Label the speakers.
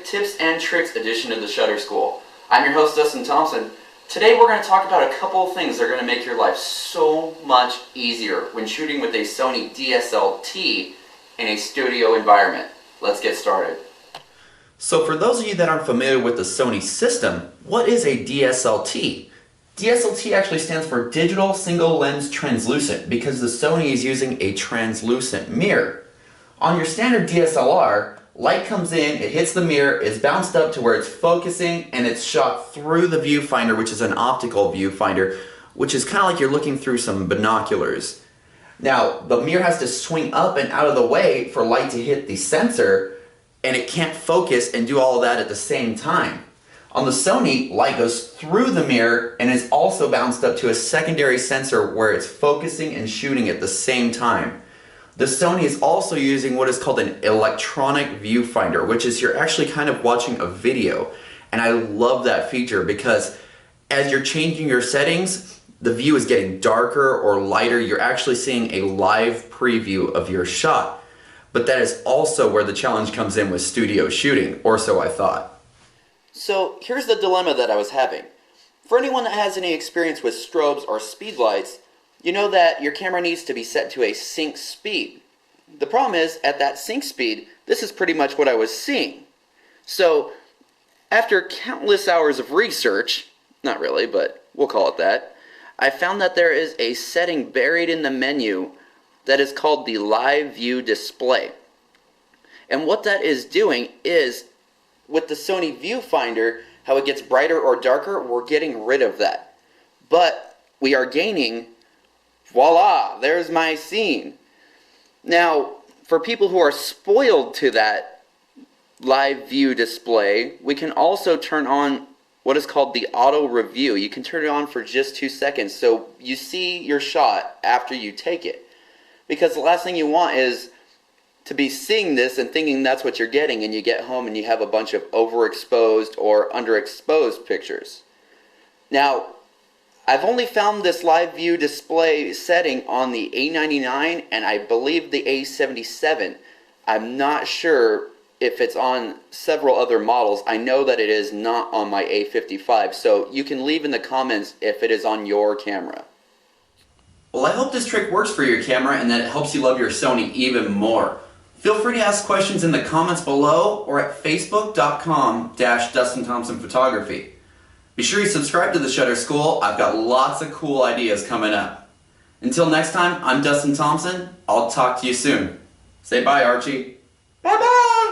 Speaker 1: Tips and Tricks edition of the Shutter School. I'm your host, Dustin Thompson. Today we're going to talk about a couple of things that are going to make your life so much easier when shooting with a Sony SLT in a studio environment. Let's get started. So for those of you that aren't familiar with the Sony system, what is a DSLT? DSLT actually stands for Digital Single Lens Translucent because the Sony is using a translucent mirror. On your standard DSLR, light comes in, it hits the mirror, is bounced up to where it's focusing, and it's shot through the viewfinder, which is an optical viewfinder, which is kind of like you're looking through some binoculars. Now, the mirror has to swing up and out of the way for light to hit the sensor, and it can't focus and do all of that at the same time. On the Sony, light goes through the mirror and is also bounced up to a secondary sensor where it's focusing and shooting at the same time. The Sony is also using what is called an electronic viewfinder, which is you're actually kind of watching a video. And I love that feature because as you're changing your settings, the view is getting darker or lighter. You're actually seeing a live preview of your shot. But that is also where the challenge comes in with studio shooting, or so I thought. So here's the dilemma that I was having. For anyone that has any experience with strobes or speed lights, you know that your camera needs to be set to a sync speed. The problem is, at that sync speed, this is pretty much what I was seeing. So, after countless hours of research, not really, but we'll call it that, I found that there is a setting buried in the menu that is called the Live View Display. And what that is doing is, with the Sony viewfinder, how it gets brighter or darker, we're getting rid of that. But we are gaining, voila, there's my scene. Now, for people who are spoiled to that live view display, we can also turn on what is called the auto review. You can turn it on for just 2 seconds so you see your shot after you take it. Because the last thing you want is to be seeing this and thinking that's what you're getting, and you get home and you have a bunch of overexposed or underexposed pictures. Now, I've only found this live view display setting on the A99 and I believe the A77. I'm not sure if it's on several other models. I know that it is not on my A55, so you can leave in the comments if it is on your camera. Well, I hope this trick works for your camera and that it helps you love your Sony even more. Feel free to ask questions in the comments below or at facebook.com/Dustin Thompson Photography. Be sure you subscribe to the Shutter School. I've got lots of cool ideas coming up. Until next time, I'm Dustin Thompson. I'll talk to you soon. Say bye, Archie. Bye-bye!